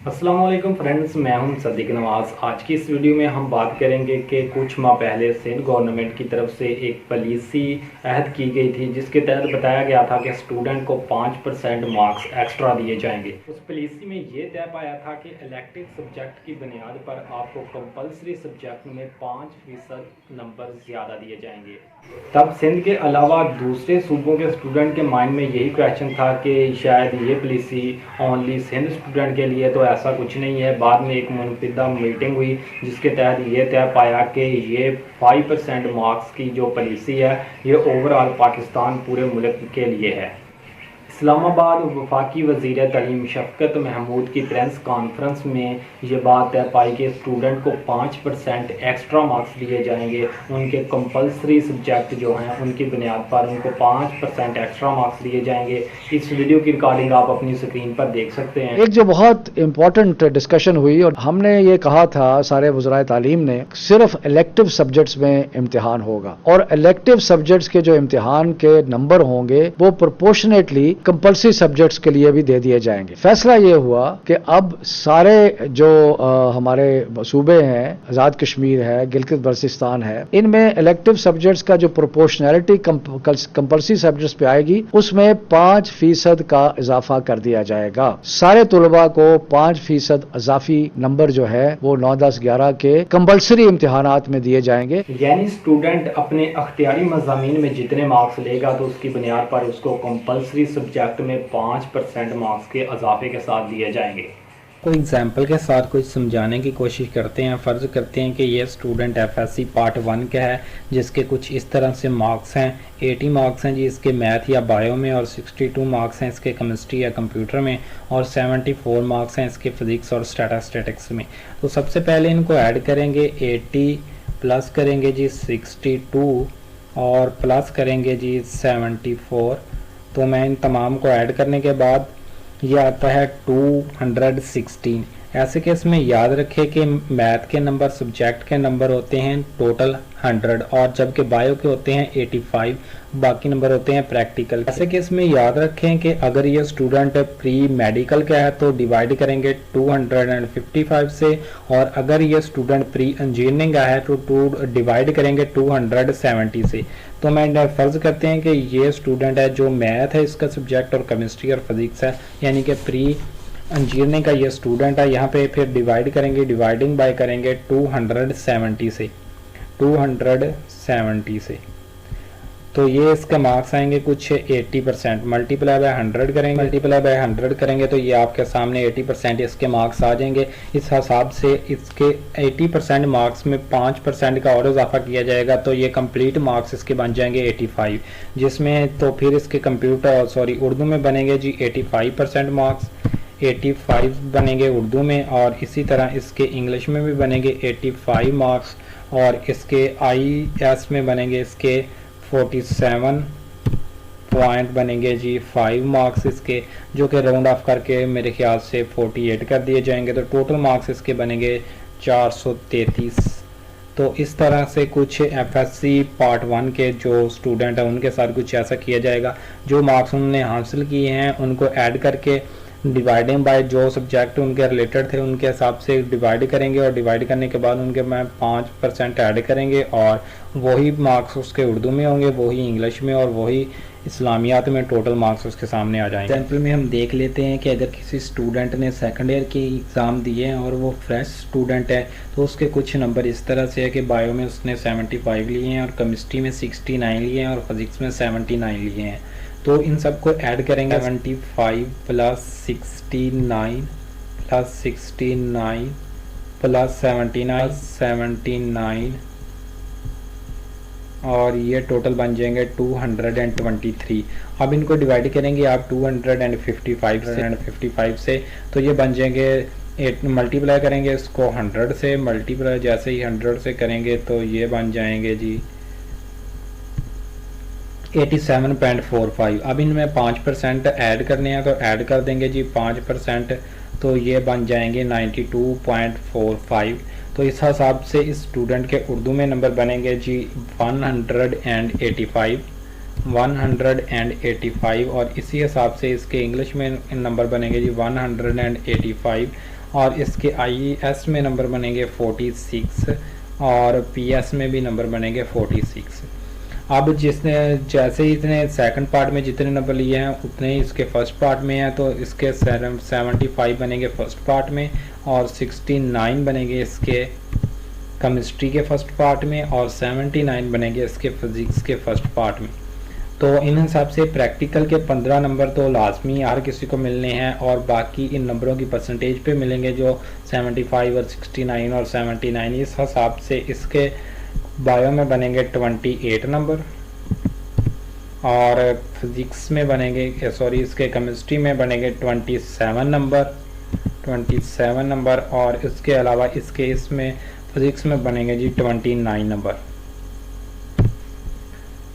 अस्सलाम वालेकुम फ्रेंड्स, मैं हूं सदीक नवाज़। आज की इस वीडियो में हम बात करेंगे कि कुछ माह पहले सिंध गवर्नमेंट की तरफ से एक पॉलिसी अहद की गई थी, जिसके तहत बताया गया था कि स्टूडेंट को 5% मार्क्स एक्स्ट्रा दिए जाएंगे। उस पॉलिसी में ये तय पाया था कि इलेक्टिव सब्जेक्ट की बुनियाद पर आपको कंपलसरी सब्जेक्ट में 5% नंबर ज़्यादा दिए जाएंगे। तब सिंध के अलावा दूसरे सूबों के स्टूडेंट के माइंड में यही क्वेश्चन था कि शायद ये पॉलिसी ओनली सिंध स्टूडेंट के लिए, तो ऐसा कुछ नहीं है। बाद में एक मुनक़िदा मीटिंग हुई जिसके तहत ये तय पाया कि ये 5% मार्क्स की जो पॉलिसी है ये ओवरऑल पाकिस्तान पूरे मुल्क के लिए है। इस्लामाबाद वफाकी वज़ीर तालीम शफ़क़त महमूद की प्रेस कॉन्फ्रेंस में ये बात तय पाई कि स्टूडेंट को 5% एक्स्ट्रा मार्क्स दिए जाएंगे। उनके कंपलसरी सब्जेक्ट जो हैं उनकी बुनियाद पर उनको 5% एक्स्ट्रा मार्क्स दिए जाएंगे। इस वीडियो की रिकॉर्डिंग आप अपनी स्क्रीन पर देख सकते हैं। एक जो बहुत इंपॉर्टेंट डिस्कशन हुई और हमने ये कहा था सारे वज़राए तालीम ने, सिर्फ इलेक्टिव सब्जेक्ट्स में इम्तिहान होगा और इलेक्टिव सब्जेक्ट्स के जो इम्तिहान के नंबर होंगे वो प्रोपोर्शनेटली कंपल्सरी सब्जेक्ट्स के लिए भी दे दिए जाएंगे। फैसला ये हुआ कि अब सारे जो हमारे सूबे हैं, आजाद कश्मीर है, गिलगित बल्तिस्तान है, इनमें इलेक्टिव सब्जेक्ट्स का जो प्रोपोर्शनैलिटी कंपल्सरी सब्जेक्ट्स पे आएगी उसमें 5% का इजाफा कर दिया जाएगा। सारे तुलबा को 5% इजाफी नंबर जो है वो 9, 10, 11 के कंपल्सरी इम्तिहानात में दिए जाएंगे। यानी स्टूडेंट अपने अख्तियारी मज़ामीन में जितने मार्क्स लेगा तो उसकी बुनियाद पर उसको कंपल्सरी सब्जेक्ट में 5% मार्क्स के इजाफे के साथ दिए जाएंगे। तो एग्जाम्पल के साथ कुछ समझाने की कोशिश करते हैं। फ़र्ज़ करते हैं कि ये स्टूडेंट एफएससी पार्ट 1 का है, जिसके कुछ इस तरह से मार्क्स हैं। 80 मार्क्स हैं जी इसके मैथ या बायो में, और 62 मार्क्स हैं इसके केमिस्ट्री या कंप्यूटर में, और 74 मार्क्स हैं इसके फिज़िक्स और स्टैटिस्टिक्स में। तो सबसे पहले इनको ऐड करेंगे, 80 प्लस करेंगे जी 62 और प्लस करेंगे जी 74। तो मैं इन तमाम को ऐड करने के बाद ये आता है 216। ऐसे केस में याद रखें कि मैथ के नंबर सब्जेक्ट के नंबर होते हैं टोटल 100, और जबकि बायो के होते हैं 85, बाकी नंबर होते हैं प्रैक्टिकल। ऐसे केस में याद रखें कि अगर ये स्टूडेंट प्री मेडिकल का है तो डिवाइड करेंगे 255 से, और अगर ये स्टूडेंट प्री इंजीनियरिंग का है तो डिवाइड करेंगे 270 से। तो मैं फ़र्ज़ करते हैं कि ये स्टूडेंट है जो मैथ है इसका सब्जेक्ट और केमिस्ट्री और फिज़िक्स है, यानी कि प्री इंजीनियरिंग का ये स्टूडेंट है। यहाँ पे फिर डिवाइड करेंगे, डिवाइडिंग बाय करेंगे 270 से, 270 से। तो ये इसका मार्क्स आएंगे कुछ 80%। मल्टीप्लाई बाय 100 करेंगे, मल्टीप्लाई बाय 100 करेंगे तो ये आपके सामने 80% इसके मार्क्स आ जाएंगे। इस हिसाब से इसके 80% मार्क्स में 5% का और इजाफा किया जाएगा तो ये कंप्लीट मार्क्स इसके बन जाएंगे 85, जिसमें तो फिर इसके कंप्यूटर उर्दू में बनेंगे जी 85% मार्क्स, 85 बनेंगे उर्दू में, और इसी तरह इसके इंग्लिश में भी बनेंगे 85 मार्क्स, और इसके IES में बनेंगे इसके 47 पॉइंट बनेंगे जी 5 मार्क्स इसके, जो कि राउंड ऑफ करके मेरे ख्याल से 48 कर दिए जाएंगे। तो टोटल मार्क्स इसके बनेंगे 433। तो इस तरह से कुछ एफएससी पार्ट 1 के जो स्टूडेंट हैं उनके साथ कुछ ऐसा किया जाएगा। जो मार्क्स उन्होंने हासिल किए हैं उनको ऐड करके डिवाइडिंग बाय जो सब्जेक्ट उनके रिलेटेड थे उनके हिसाब से डिवाइड करेंगे, और डिवाइड करने के बाद उनके में 5% ऐड करेंगे, और वही मार्क्स उसके उर्दू में होंगे, वही इंग्लिश में, और वही इस्लामियात में टोटल मार्क्स उसके सामने आ जाएंगे। एग्जाम्पल में हम देख लेते हैं कि अगर किसी स्टूडेंट ने सेकंड ईयर के एग्ज़ाम दिए हैं और वो फ्रेश स्टूडेंट है तो उसके कुछ नंबर इस तरह से है कि बायो में उसने 75 लिए हैं, और केमिस्ट्री में 69 लिए हैं, और फिज़िक्स में 79 लिए हैं। तो इन सबको ऐड करेंगे, 75 प्लस 69 प्लस 69 प्लस 79 और ये टोटल बन जाएंगे 223। अब इनको डिवाइड करेंगे आप 255 से, तो ये बन जाएंगे मल्टीप्लाई करेंगे इसको 100 से, मल्टीप्लाई जैसे ही 100 से करेंगे तो ये बन जाएंगे जी 87.45। अब इनमें 5% ऐड करने हैं तो ऐड कर देंगे जी 5%, तो ये बन जाएंगे 92.45। तो इस हिसाब से इस स्टूडेंट के उर्दू में नंबर बनेंगे जी 185। 185 और इसी हिसाब से इसके इंग्लिश में नंबर बनेंगे जी 185 और इसके IES में नंबर बनेंगे 46 और PS में भी नंबर बनेंगे 46। अब जिसने जैसे ही इसने सेकंड पार्ट में जितने नंबर लिए हैं उतने ही इसके फर्स्ट पार्ट में हैं, तो इसके 75 बनेंगे फर्स्ट पार्ट में और 69 बनेंगे इसके केमिस्ट्री के फर्स्ट पार्ट में और 79 बनेंगे इसके फिजिक्स के फर्स्ट पार्ट में। तो इन हिसाब से प्रैक्टिकल के 15 नंबर तो लाजमी हर किसी को मिलने हैं और बाकी इन नंबरों की परसेंटेज पे मिलेंगे जो 75 और 69 और 79। इस हिसाब से इसके बायो में बनेंगे 28 नंबर और फिजिक्स में बनेंगे इसके केमिस्ट्री में बनेंगे 27 नंबर और इसके अलावा इसमें फिजिक्स में बनेंगे जी 29 नंबर,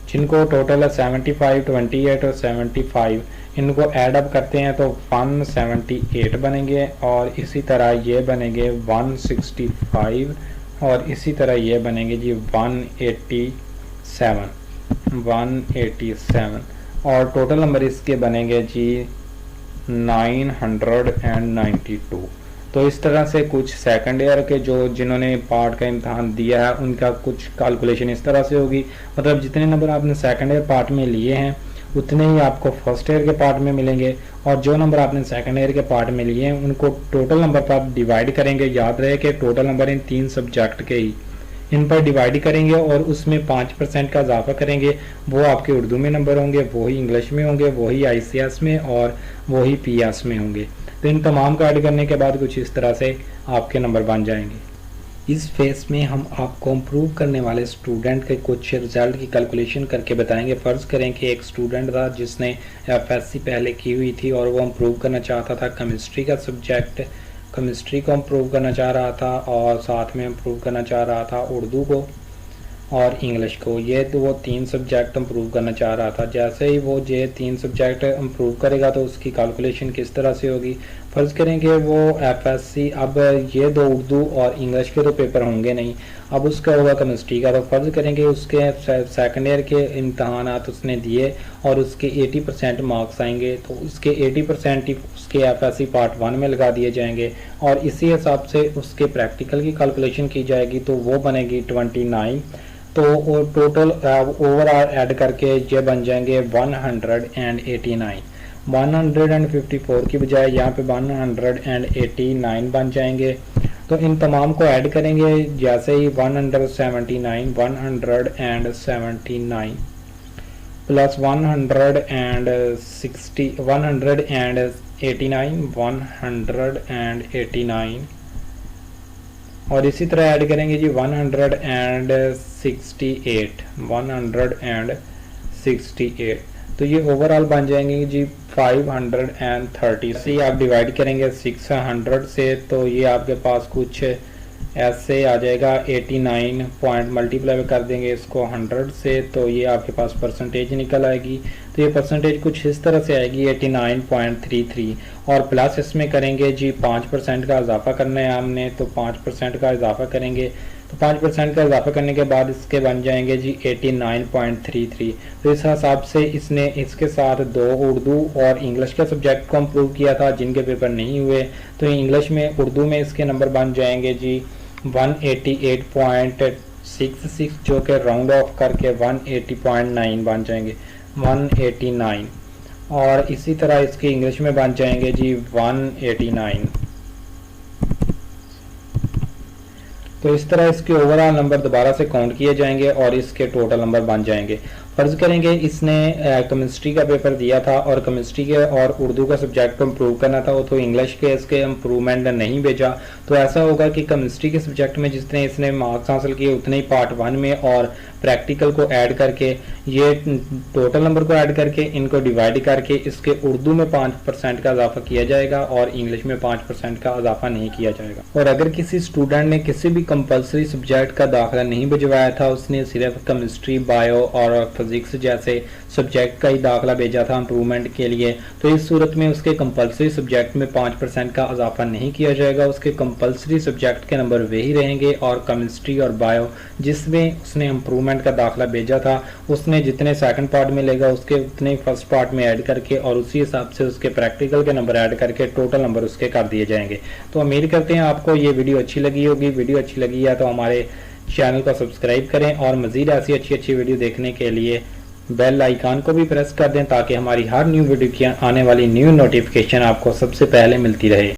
जिनको टोटल है 75, 28 और 75। इनको ऐड अप करते हैं तो 178 बनेंगे और इसी तरह ये बनेंगे 165 और इसी तरह ये बनेंगे जी 187 और टोटल नंबर इसके बनेंगे जी 992। तो इस तरह से कुछ सेकंड ईयर के जिन्होंने पार्ट का इम्तहान दिया है उनका कुछ कैलकुलेशन इस तरह से होगी, मतलब जितने नंबर आपने सेकंड ईयर पार्ट में लिए हैं उतने ही आपको फर्स्ट ईयर के पार्ट में मिलेंगे और जो नंबर आपने सेकंड ईयर के पार्ट में लिए हैं उनको टोटल नंबर पर आप डिवाइड करेंगे। याद रहे कि टोटल नंबर इन 3 सब्जेक्ट के ही इन पर डिवाइड करेंगे और उसमें 5% का इजाफा करेंगे। वो आपके उर्दू में नंबर होंगे, वही इंग्लिश में होंगे, वही ICS में और वही PS में होंगे। तो इन तमाम का ऐड करने के बाद कुछ इस तरह से आपके नंबर बन जाएंगे। इस फेस में हम आपको इम्प्रूव करने वाले स्टूडेंट के कुछ रिजल्ट की कैलकुलेशन करके बताएंगे। फ़र्ज़ करें कि एक स्टूडेंट था जिसने FSC पहले की हुई थी और वो इम्प्रूव करना चाहता था केमिस्ट्री का सब्जेक्ट, केमिस्ट्री को इम्प्रूव करना चाह रहा था और साथ में इम्प्रूव करना चाह रहा था उर्दू को और इंग्लिश को। ये तो वो 3 सब्जेक्ट इम्प्रूव करना चाह रहा था। जैसे ही वो ये 3 सब्जेक्ट इम्प्रूव करेगा तो उसकी कैलकुलेशन किस तरह से होगी। फ़र्ज़ करें कि वो FSC, अब ये 2 उर्दू और इंग्लिश के तो पेपर होंगे नहीं, अब उसका होगा केमिस्ट्री का। तो फ़र्ज़ करेंगे उसके सेकंड ईयर के इम्तहानात उसने दिए और उसके 80% मार्क्स आएंगे, तो उसके 80% ही उसके FSC पार्ट 1 में लगा दिए जाएंगे और इसी हिसाब से उसके प्रैक्टिकल की कैलकुलेशन की जाएगी तो वो बनेगी 29। तो टोटल ओवरऑल ऐड करके ये बन जाएंगे 189। 154 की बजाय यहाँ पे 189 बन जाएंगे। तो इन तमाम को ऐड करेंगे जैसे ही 179 प्लस 189 और इसी तरह ऐड करेंगे जी 168। तो ये ओवरऑल बन जाएंगे जी 530 से आप डिवाइड करेंगे 600 से तो ये आपके पास कुछ ऐसे आ जाएगा। 89 पॉइंट मल्टीप्लाई कर देंगे इसको 100 से तो ये आपके पास परसेंटेज निकल आएगी। तो ये परसेंटेज कुछ इस तरह से आएगी 89.33 और प्लस इसमें करेंगे जी 5% का इजाफा करना है हमने, तो 5% का इजाफा करेंगे। तो 5% का इजाफा करने के बाद इसके बन जाएंगे जी 89.33। तो इस हिसाब से इसने इसके साथ 2 उर्दू और इंग्लिश के सब्जेक्ट को इम्प्रूव किया था जिनके पेपर नहीं हुए। तो इंग्लिश में उर्दू में इसके नंबर बन जाएंगे जी 188.66 जो कि राउंड ऑफ करके 180.9 बन जाएंगे 189 और इसी तरह इसके इंग्लिश में बन जाएंगे जी 189। तो इस तरह इसके ओवरऑल नंबर दोबारा से काउंट किए जाएंगे और इसके टोटल नंबर बन जाएंगे। फ़र्ज़ करेंगे इसने केमिस्ट्री का पेपर दिया था और केमिस्ट्री के और उर्दू का सब्जेक्ट को इम्प्रूव करना था, तो इंग्लिश के इसके इम्प्रूवमेंट नहीं भेजा। तो ऐसा होगा कि केमिस्ट्री के सब्जेक्ट में जितने इसने मार्क्स हासिल किए उतने ही पार्ट 1 में और प्रैक्टिकल को ऐड करके ये टोटल नंबर को ऐड करके इनको डिवाइड करके इसके उर्दू में 5% का इजाफा किया जाएगा और इंग्लिश में 5% का इजाफा नहीं किया जाएगा। और अगर किसी स्टूडेंट ने किसी भी कंपलसरी सब्जेक्ट का दाखिला नहीं भिजवाया था, उसने सिर्फ केमिस्ट्री, बायो और फिजिक्स जैसे सब्जेक्ट का ही दाखिला भेजा था इम्प्रूवमेंट के लिए, तो इस सूरत में उसके कंपलसरी सब्जेक्ट में 5% का इजाफा नहीं किया जाएगा। उसके कंपलसरी सब्जेक्ट के नंबर वही रहेंगे और केमिस्ट्री और बायो जिसमें उसने इम्प्रूवमेंट का दाखिला भेजा था उसने जितने सेकंड पार्ट में लेगा उसके उतने फर्स्ट पार्ट में ऐड करके और उसी हिसाब से उसके प्रैक्टिकल के नंबर ऐड करके टोटल नंबर उसके कर दिए जाएंगे। तो उम्मीद करते हैं आपको ये वीडियो अच्छी लगी होगी। वीडियो अच्छी लगी है तो हमारे चैनल को सब्सक्राइब करें और मज़ीद ऐसी अच्छी वीडियो देखने के लिए बेल आइकन को भी प्रेस कर दें ताकि हमारी हर न्यू वीडियो की आने वाली न्यू नोटिफिकेशन आपको सबसे पहले मिलती रहे।